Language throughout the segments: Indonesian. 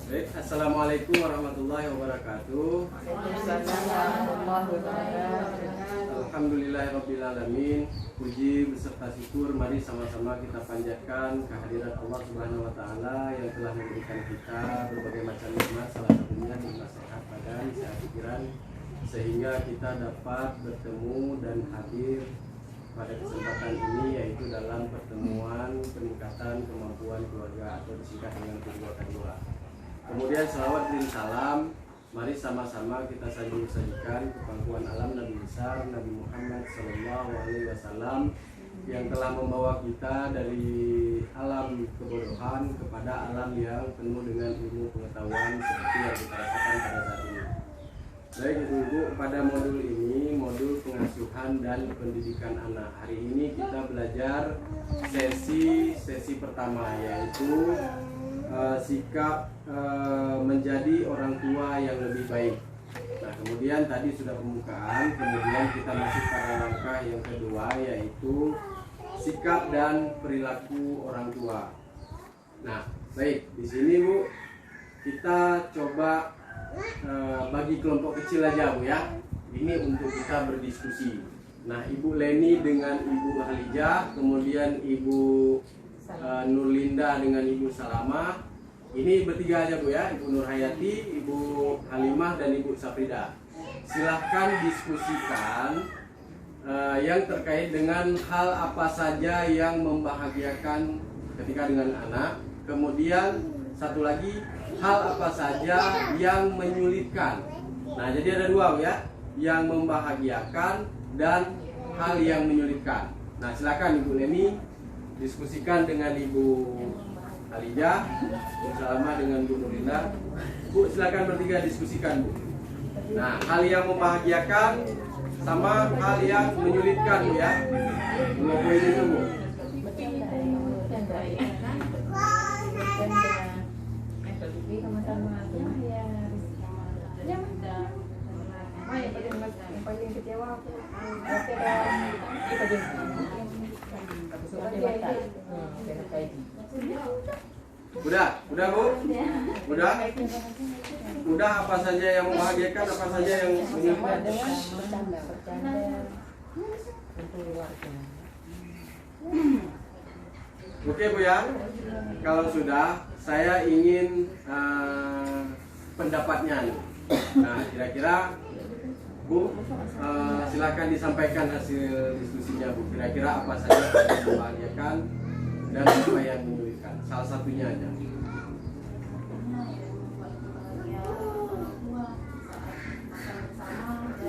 Baik, assalamualaikum warahmatullahi wabarakatuh. Alhamdulillahirrabbilalamin. Puji beserta syukur mari sama-sama kita panjatkan kehadirat Allah Subhanahu wa taala yang telah memberikan kita berbagai macam nikmat, salah satunya nikmat sehat badan, sehat pikiran, sehingga kita dapat bertemu dan hadir pada kesempatan ini, yaitu dalam pertemuan peningkatan kemampuan keluarga atau disingkat dengan kedua. Kemudian selawat dan salam mari sama-sama kita sajikan ke pangkuan alam Nabi besar Nabi Muhammad SAW yang telah membawa kita dari alam kebodohan kepada alam yang penuh dengan ilmu pengetahuan seperti yang kita rasakan pada saat ini. Baik ibu-ibu, pada modul ini, modul pengasuhan dan pendidikan anak. Hari ini kita belajar sesi pertama, yaitu sikap menjadi orang tua yang lebih baik. Nah, kemudian tadi sudah pembukaan, kemudian kita masuk pada langkah yang kedua, yaitu sikap dan perilaku orang tua. Nah, baik, di sini Bu, kita coba bagi kelompok kecil aja Bu ya. Ini untuk kita berdiskusi. Nah, Ibu Leni dengan Ibu Halijah, kemudian Ibu Nurlinda dengan Ibu Salama. Ini bertiga aja Bu ya, Ibu Nurhayati, Ibu Halimah dan Ibu Safrida. Silahkan diskusikan yang terkait dengan hal apa saja yang membahagiakan ketika dengan anak. Kemudian satu lagi, hal apa saja yang menyulitkan. Nah, jadi ada dua Bu ya, yang membahagiakan dan hal yang menyulitkan. Nah, silakan Ibu Leni diskusikan dengan Ibu Halijah, Ibu Salama dengan Bu Nurlinda. Bu, silakan bertiga diskusikan Bu. Nah, hal yang membahagiakan sama hal yang menyulitkan Bu ya. Dua poin itu Bu. Paling kecewa aku Udah Bu? Udah apa saja yang membahagiakan, apa saja yang menyulitkan? Oke Bu ya, kalau sudah, saya ingin pendapatnya. Nah, kira-kira Bu, silakan disampaikan hasil diskusinya Bu. Kira-kira apa saja yang membahagiakan dan apa yang menyulitkan? Salah satunya aja.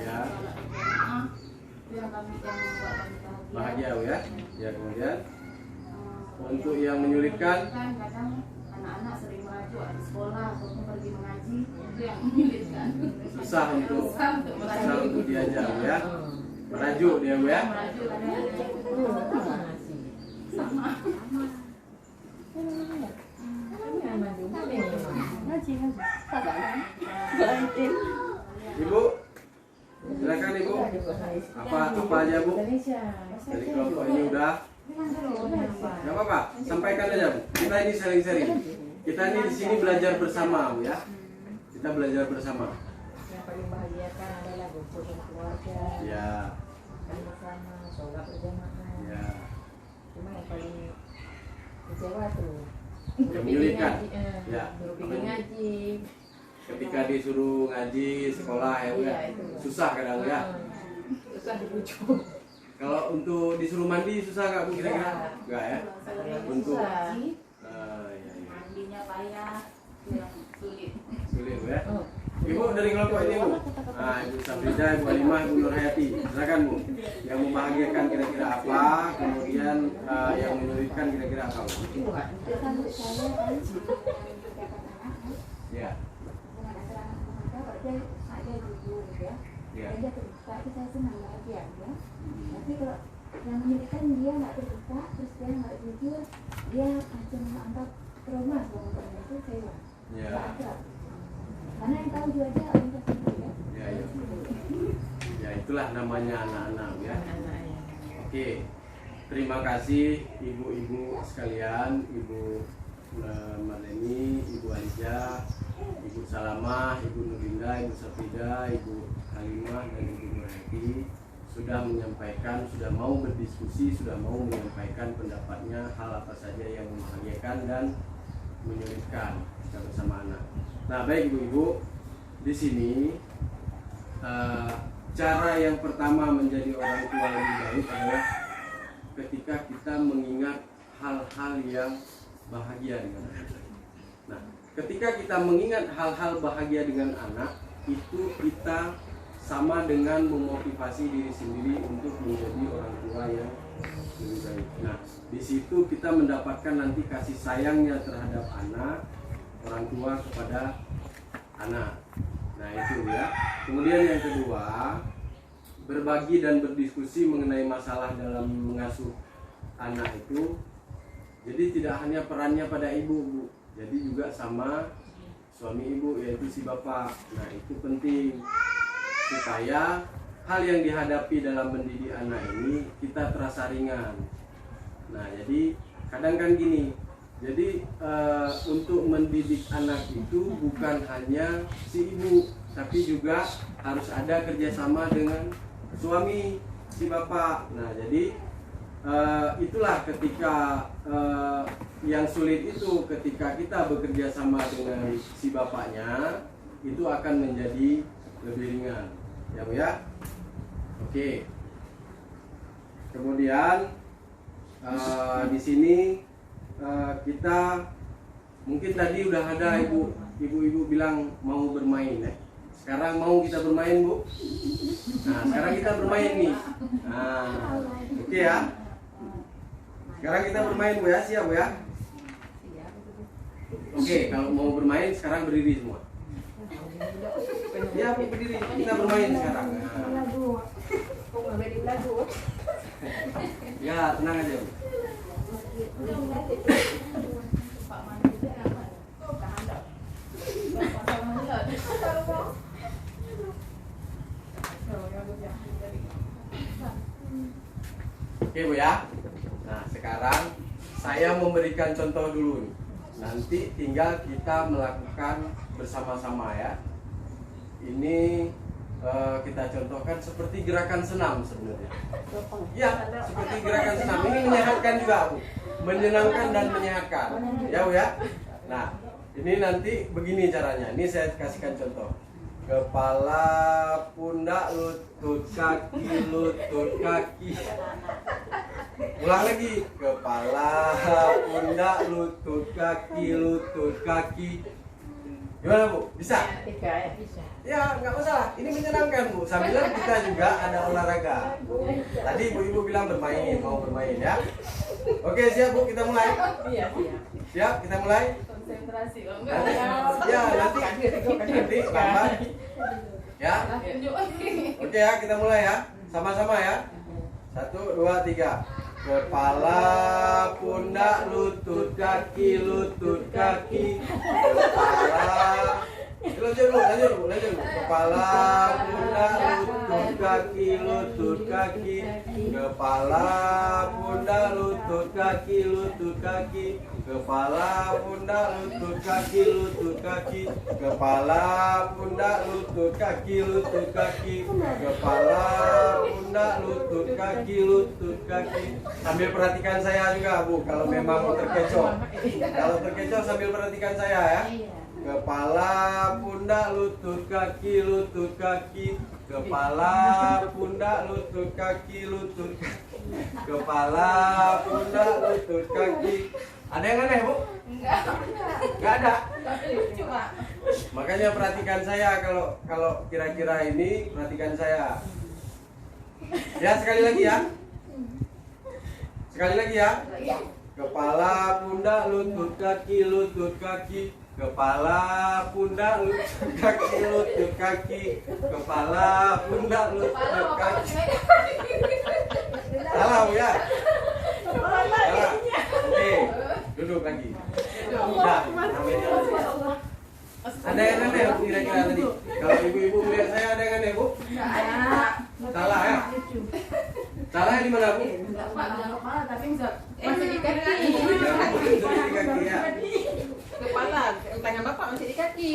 Ya. Bahagia Bu ya. Ya, kemudian untuk yang menyulitkan, kadang anak-anak sering merajuk di sekolah ataupun pergi mengaji, itu yang menyulitkan. susah untuk diajar Bu ya. Merajuk dia Bu ya. Merajuk kadang sama. Ibu, silakan Ibu. Apa aja Bu? Dari kelompok ini udah. Gak apa-apa, sampaikan aja Bu. Kita ini sharing-sharing. Kita ini di sini belajar bersama Bu ya. Kita belajar bersama. yang paling bahagiakan adalah kumpul sama keluarga, Ya. makan bersama, sholat berjamaah. Ya. Cuma yang paling kecewa tuh Yang menyulitkan. Ya. suruh pergi ngaji. Ketika disuruh ngaji sekolah ya Bu ya. Susah kadang ya. Susah dibujuk. Kalau untuk disuruh mandi susah nggak Bu kira-kira? Enggak ya. Untuk Susah. ya. Mandinya payah, itu yang sulit. Sulit Bu ya. Ibu dari kelompok ini Bu. Nah, Ibu Safrida, Ibu Halimah, Ibu Nurhayati. Silakan Bu. Yang membahagiakan kira-kira apa? Kemudian yang menyulitkan kira-kira apa Bu? Kalau saya kan Ya. dengan acara anak kalau dia ada jujur gitu ya, Ya. dan dia terbuka itu saya senang bahagia ya. Tapi kalau yang menyulitkan dia nggak terbuka, terus dia nggak jujur, dia macam anggap trauma sebenarnya itu saya Ya. nggak akrab. Karena yang tahu juga dia orientasi ya. Ya, ya. Ya, itulah namanya anak-anak ya. Oke. Terima kasih ibu-ibu sekalian, Ibu Marleni, Ibu Halijah, Salamah, Ibu Nurinda, Ibu Safida, Ibu Halimah, dan Ibu Nurhati sudah menyampaikan, sudah mau berdiskusi, sudah mau menyampaikan pendapatnya hal apa saja yang membahagiakan dan menyulitkan kita bersama anak. Nah, baik ibu-ibu, di sini cara yang pertama menjadi orang tua lebih baik adalah ketika kita mengingat hal-hal yang bahagia dengan anak. Nah, ketika kita mengingat hal-hal bahagia dengan anak, itu kita sama dengan memotivasi diri sendiri untuk menjadi orang tua yang lebih baik. Nah, di situ kita mendapatkan nanti kasih sayangnya terhadap anak, orang tua kepada anak. Nah, itu ya. Kemudian yang kedua, berbagi dan berdiskusi mengenai masalah dalam mengasuh anak itu. Jadi tidak hanya perannya pada ibu, Bu. Jadi juga sama suami ibu, yaitu si bapak. Nah, itu penting supaya hal yang dihadapi dalam mendidik anak ini kita terasa ringan. Nah, jadi kadang kan gini, jadi untuk mendidik anak itu bukan hanya si ibu, tapi juga harus ada kerjasama dengan suami si bapak. Nah, jadi itulah ketika yang sulit itu ketika kita bekerja sama dengan si bapaknya, itu akan menjadi lebih ringan, ya Bu ya. Oke. Kemudian di sini kita mungkin tadi udah ada ibu-ibu bilang mau bermain ya. Sekarang mau kita bermain, Bu. Nah, sekarang kita bermain nih. Nah, oke ya. Sekarang kita bermain, Bu ya. Siap, Bu ya. Oke, kalau mau bermain sekarang berdiri semua. Ya, Bu, berdiri. Kita bermain sekarang. Nah. Ya, tenang aja, Bu. Oke, Bu ya. Nah, sekarang saya memberikan contoh dulu nih. Nanti tinggal kita melakukan bersama-sama ya. Ini kita contohkan seperti gerakan senam sebenarnya. Ya, seperti gerakan senam. Ini menyehatkan juga, Bu. Menyenangkan dan menyehatkan. Ya, Bu ya. Nah, ini nanti begini caranya. Ini saya kasihkan contoh. Kepala, pundak, lutut, kaki, lutut, kaki. Ulang lagi. Kepala, pundak, lutut, kaki, lutut, kaki. Gimana, Bu? Bisa? Bisa. Ya, nggak masalah. Ini menyenangkan, Bu. Sambil kita juga ada olahraga. Tadi ibu-ibu bilang bermain, mau bermain ya. Oke, siap, Bu. Kita mulai. Iya. Siap, kita mulai. Konsentrasi. Oh, Nanti, enggak. ya, nanti lambat. Ya. Oke ya, kita mulai ya. Sama-sama ya. 1, 2, 3. Kepala, pundak, lutut, kaki, lutut, kaki. Kepala. Lanjut dulu. Kepala, pundak, lutut, kaki, lutut, kaki. Kepala, pundak, lutut, kaki, lutut, kaki. Kepala, pundak, lutut, kaki, lutut, kaki. Kepala, pundak, lutut, kaki, lutut, kaki. Kepala, pundak, lutut, kaki, lutut, kaki. Sambil perhatikan saya juga, Bu, kalau memang terkecoh. Kalau terkecoh sambil perhatikan saya ya. Kepala, pundak, lutut, kaki, lutut, kaki. Kepala, pundak, lutut, kaki, lutut, kaki. Kepala, pundak, lutut, kaki. Ada yang aneh, Bu? Enggak ada. Lucu, Pak. Makanya perhatikan saya kalau kira-kira ini, perhatikan saya. Ya, sekali lagi ya. Sekali lagi ya. Kepala, pundak, lutut, kaki, lutut, kaki. Kepala, pundak, lutut, kaki, lutut, kaki. Kepala, pundak, lutut, kaki. Salah, Bu ya? Salah. Oke, duduk lagi. Udah, namanya. Ada yang aneh kira-kira tadi? Kalau ibu-ibu melihat saya ada yang aneh, Bu? Salah ya? Salahnya di mana, Bu? Enggak, Pak, jangan kepala tapi bisa Masih di kaki. Di kaki ya. Kepala, tangan bapak masih di kaki.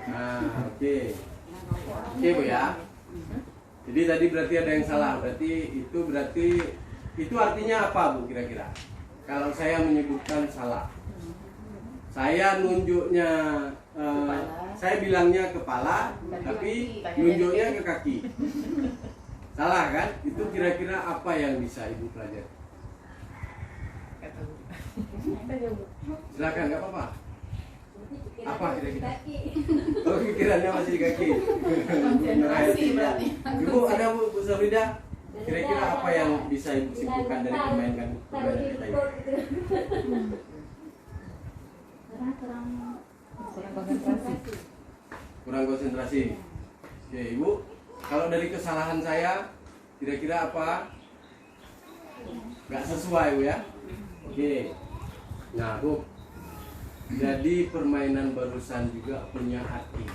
Nah, oke. Oke Bu ya. Jadi tadi berarti ada yang salah. Berarti itu artinya apa Bu kira-kira? Kalau saya menyebutkan salah. Saya nunjuknya saya bilangnya kepala, tapi nunjuknya ke kaki. Salah kan? Itu kira-kira apa yang bisa Ibu pelajari? Silakan, nggak apa-apa. Apa kira-kira? Oh, pikirannya masih di kaki. Konsentrasi berarti. Ibu ada Bu Sabrida? Kira-kira apa yang bisa Ibu simpulkan dari permainan kita ini? Kurang konsentrasi. Kurang konsentrasi. Oke, Ibu. Kalau dari kesalahan saya, kira-kira apa? Nggak sesuai Bu ya? Oke. Nah Bu, jadi permainan barusan juga punya arti,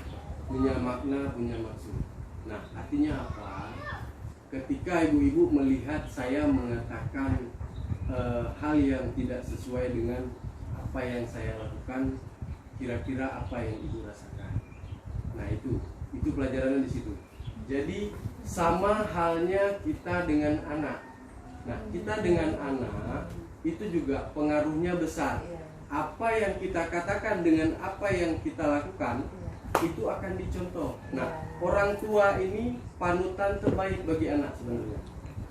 punya makna, punya maksud. Nah, artinya apa? Ketika ibu-ibu melihat saya mengatakan hal yang tidak sesuai dengan apa yang saya lakukan, kira-kira apa yang ibu rasakan? Nah, itu pelajarannya di situ. Jadi sama halnya kita dengan anak. Nah, kita dengan anak itu juga pengaruhnya besar. Apa yang kita katakan dengan apa yang kita lakukan itu akan dicontoh. Nah, orang tua ini panutan terbaik bagi anak sebenarnya.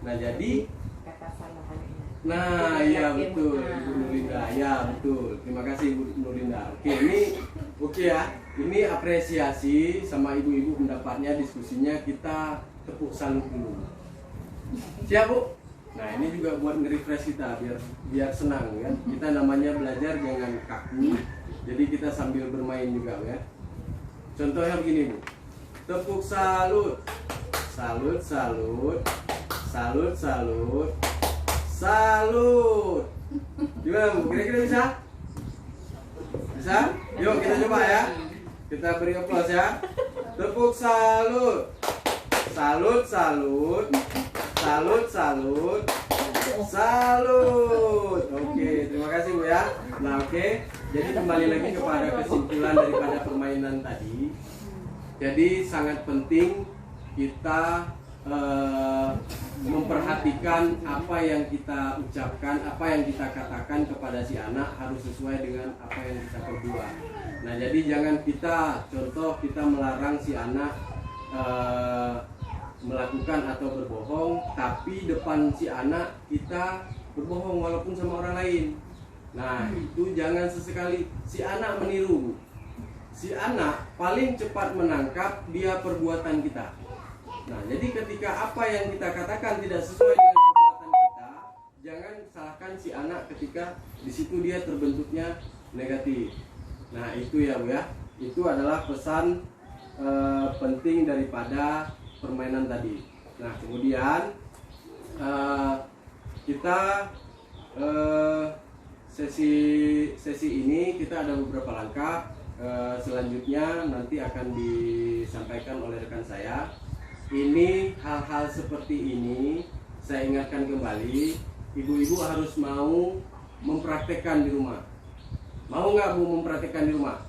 Nah, jadi Kata salah ini. nah, ya betul Ibu Nurinda. Ya, betul. Terima kasih Ibu Nurinda. Oke ya. Ini apresiasi sama ibu-ibu pendapatnya, diskusinya, kita tepuk salut dulu. Siap Bu? Nah, ini juga buat nge-refresh kita biar senang ya. Kita namanya belajar jangan kaku. Jadi kita sambil bermain juga ya. Contohnya begini Bu. Tepuk salut. Salut, salut. Salut, salut. Salut. Gimana Bu? Kira-kira bisa? Bisa? Yuk kita coba ya. Kita beri aplaus ya. Tepuk salut. Salut, salut. Salut, salut. Salut. Oke, terima kasih Bu ya. Nah, oke. Jadi kembali lagi kepada kesimpulan daripada permainan tadi. Jadi sangat penting kita memperhatikan apa yang kita ucapkan, apa yang kita katakan kepada si anak harus sesuai dengan apa yang kita perbuat. Nah, jadi jangan kita melarang si anak melakukan atau berbohong, tapi depan si anak kita berbohong walaupun sama orang lain. Nah, itu jangan sesekali. Si anak meniru. Si anak paling cepat menangkap dia perbuatan kita. Nah, jadi ketika apa yang kita katakan tidak sesuai dengan perbuatan kita, jangan salahkan si anak ketika di situ dia terbentuknya negatif. Nah, itu ya Bu ya. Itu adalah pesan penting daripada permainan tadi. Nah, kemudian kita sesi ini kita ada beberapa langkah. Selanjutnya nanti akan disampaikan oleh rekan saya. Ini hal-hal seperti ini saya ingatkan kembali, ibu-ibu harus mau mempraktekkan di rumah. Mau nggak Bu mempraktekkan di rumah?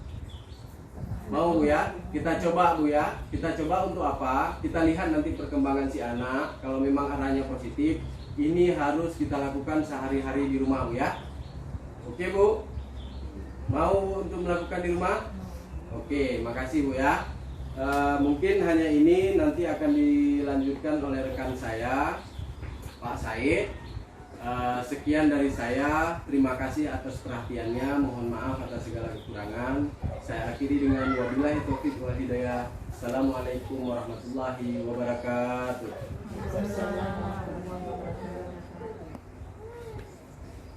Mau Bu ya? Kita coba Bu ya. Kita coba untuk apa? Kita lihat nanti perkembangan si anak. Kalau memang arahnya positif, ini harus kita lakukan sehari-hari di rumah Bu ya. Oke Bu? Mau untuk melakukan di rumah? Oke, makasih Bu ya. Mungkin hanya ini, nanti akan dilanjutkan oleh rekan saya Pak Said. Sekian dari saya, terima kasih atas perhatiannya, mohon maaf atas segala kekurangan. Saya akhiri dengan wabillahi taufiq wal hidayah. Assalamualaikum warahmatullahi wabarakatuh. Assalamualaikum warahmatullahi wabarakatuh.